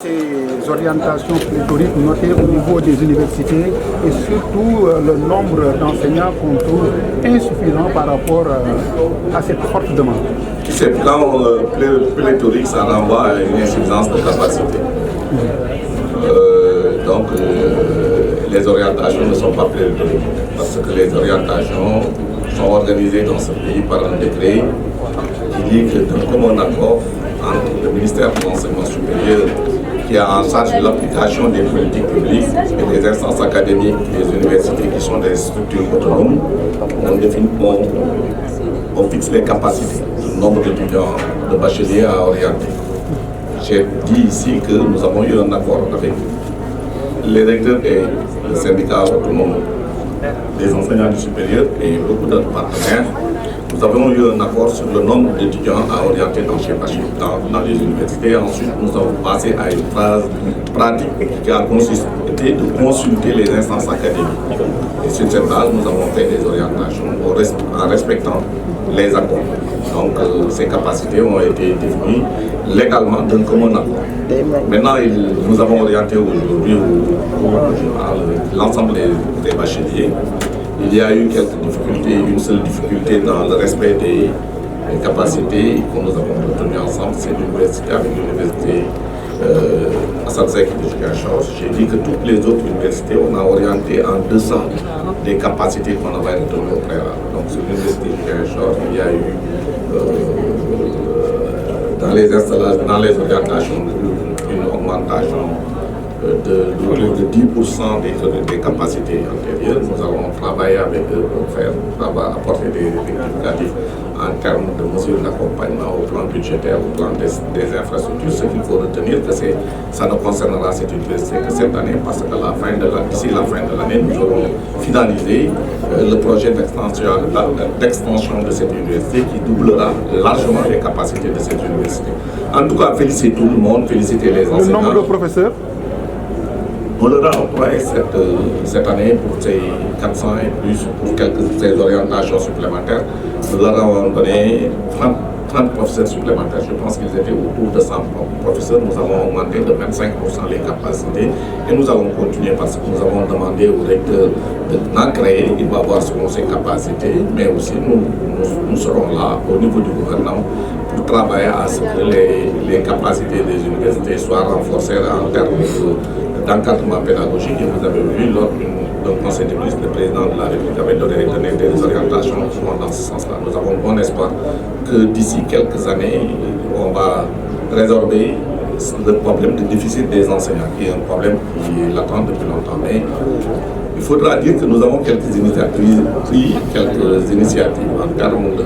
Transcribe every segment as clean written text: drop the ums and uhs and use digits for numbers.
Ces orientations pléthoriques notées au niveau des universités et surtout le nombre d'enseignants qu'on trouve insuffisant par rapport à cette forte demande. Ces plans pléthoriques, ça renvoie à une insuffisance de capacité. Les orientations ne sont pas pléthoriques parce que les orientations sont organisées dans ce pays par un décret qui dit que d'un commun accord entre le ministère de l'Enseignement supérieur qui a en charge l'application des politiques publiques et des instances académiques des universités qui sont des structures autonomes, on fixe les capacités, le nombre d'étudiants de bacheliers à orienter. J'ai dit ici que nous avons eu un accord avec les recteurs et le syndicat autonome des enseignants du supérieur et beaucoup d'autres partenaires. Nous avons eu un accord sur le nombre d'étudiants à orienter dans les universités. Ensuite, nous avons passé à une phase pratique qui a consisté de consulter les instances académiques. Et sur cette base, nous avons fait des orientations en respectant les accords. Donc, ces capacités ont été définies légalement d'un commun accord. Maintenant, nous avons orienté aujourd'hui l'ensemble des bacheliers. Il y a eu quelques difficultés, une seule difficulté dans le respect des capacités que nous avons retenues ensemble, c'est l'université avec l'université Assane Seck de Ziguinchor. J'ai dit que toutes les autres universités, on a orienté en deçà des capacités qu'on avait retenues au préalable. Donc sur l'université de Ziguinchor, il y a eu dans les orientations une augmentation de 10% des capacités antérieures. Nous allons travailler avec eux pour apporter des rectificatifs en termes de mesures d'accompagnement au plan budgétaire, au plan des infrastructures. Ce qu'il faut retenir, que ça ne concernera cette université que cette année, parce que d'ici la fin de l'année, nous aurons finalisé le projet d'extension de cette université qui doublera largement les capacités de cette université. En tout cas, féliciter tout le monde, féliciter les enseignants. Le nombre de professeurs? On leur a employé cette année pour ces 400 et plus, pour ces orientations supplémentaires. Nous leur avons donné 30 professeurs supplémentaires. Je pense qu'ils étaient autour de 100 professeurs. Nous avons augmenté de 25% les capacités et nous allons continuer parce que nous avons demandé au recteur d'en créer. Il va voir selon ses capacités, mais aussi nous serons là au niveau du gouvernement pour travailler à ce que les capacités des universités soient renforcées en termes d'encadrement pédagogique. Et vous avez vu, lors d'un conseil des ministres, le président de la République avait donné des orientations qui vont dans ce sens-là. Nous avons bon espoir que d'ici quelques années, on va résorber le problème de déficit des enseignants, qui est un problème qui est latent depuis longtemps. Mais il faudra dire que nous avons pris quelques initiatives en termes de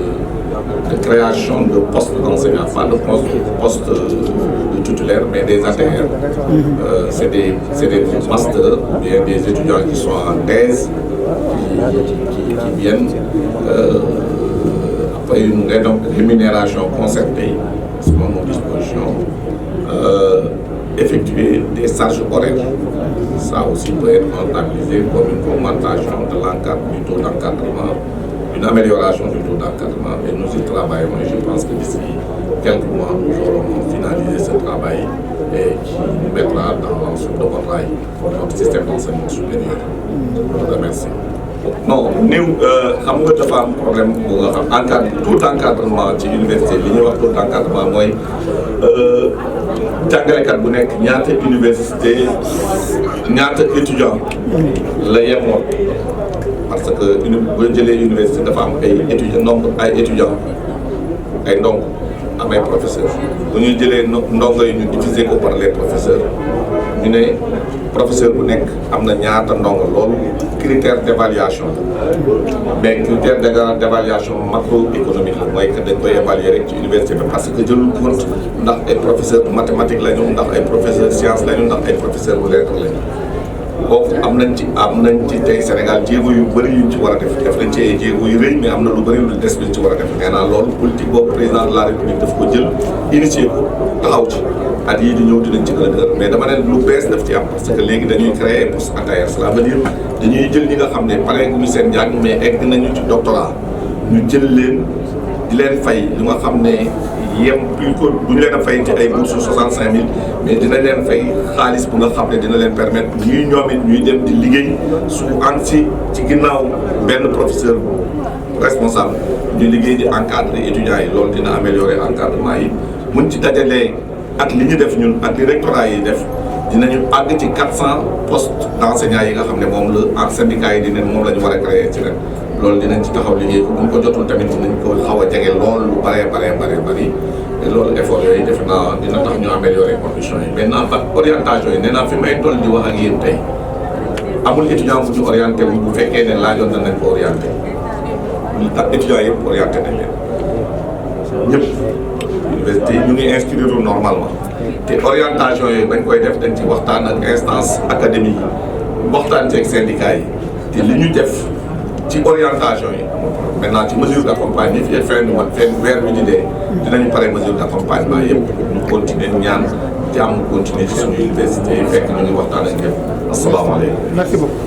création de postes d'enseignants, pas de postes de titulaires, mais des ATR. C'est des masters, bien des étudiants qui sont en thèse, qui viennent après une rémunération concertée, selon nos dispositions, effectuer des charges horaires. Ça aussi peut être comptabilisé comme une augmentation du taux d'encadrement, une amélioration du taux d'encadrement, et nous y travaillons. Et je pense que d'ici quelques mois, nous aurons finalisé ce travail et qui nous mettra dans l'ensemble de notre système d'enseignement supérieur. Je vous remercie. Non, nous avons un problème pour tout encadrement ci université. Li ñuy wax tout encadrement mooy jàngalekat bu nekk ñaata université ñaata étudiant la yemoon. Parce que bu jëlee université dafa am ay étudiants ay ndongo am ay professeurs bu ñuy jëlee ndongo yi ñu diviser ko par les professeurs ñu ne professeur bu nekk am na ñaata ndongo loolu critère d'évaluation mais critère d'évaluation macroéconomique la mooy que dañ koy évaluer rek ci université bi parce que jëlul compte ndax ay professeur mathématique la ñu, ndax ay professeur science la ñu, ndax ay professeur bu lettre la ñu. Kooku am nañ ci tey Sénégal jéego yu bëri yuñ ci war a def nañ ci ay jéego yu rëy mais am na lu bëri lu des ci war a def. nee naa loolu politique boobu président de la République daf ko jël initié ko taxaw ci at yii di ñëw dinañ ci gën a dëgër mais dama ne lu bees daf ci am parce que léegi dañuy créer poste ATR. Cela veut dire dañuy jël ñi nga xam ne pare guñu seen njàng mais egg nañu ci doctorat ñu jël leen di leen fay li nga xam ne yem plus que bu ñu leen a fay ci ay bourses 65000 mais dina leen fay xaalis bu nga xam ne dina leen permettre ñuy ñoom it ñuy dem di liggéey su ànd ci ginnaaw benn professeur responsable ñu liggéey di encadrer étudiants yi loolu dina améliorer encadrement yi mun ci dajalee ak li ñu def ñun ak li rectorat yi def dinañu àgg ci 400 postes d'enseignants yi nga xam ne moom la ak syndicats yi dinañ moom la ñu war a créer ci ren loolu dinañ ci taxaw liggéey ko bu ñu ko jotul tamit dinañ ko xaw a jege lool lu bëree bëri te loolu effort yooyu defe naa dina tax ñu améliorer conditions yi maintenant ba orientation yi nee naa fi may toll di wax ak yéen tey amul étudiant bu ñu orienté wu bu fekkee ne laajoon nañ ko orienté étudiants yëpp orienté nañ leen ñëpp université ñu ngi inscrire normalement te orientation yooyu bañ koy def dañ ci waxtaan ak instance académique yi waxtaan ci ak syndicats yi te li ñu def ci orientation yi maintenant ci mesure d'accompagnement fii fin du mois weer bi di dee dinañu pare mesure d'accompagnement yëpp ñu continuer ñaan jàmm continuer ci suñu université fekk ñu ngi waxtaan ak ñëpp asalaamaaleykum. Merci beaucoup.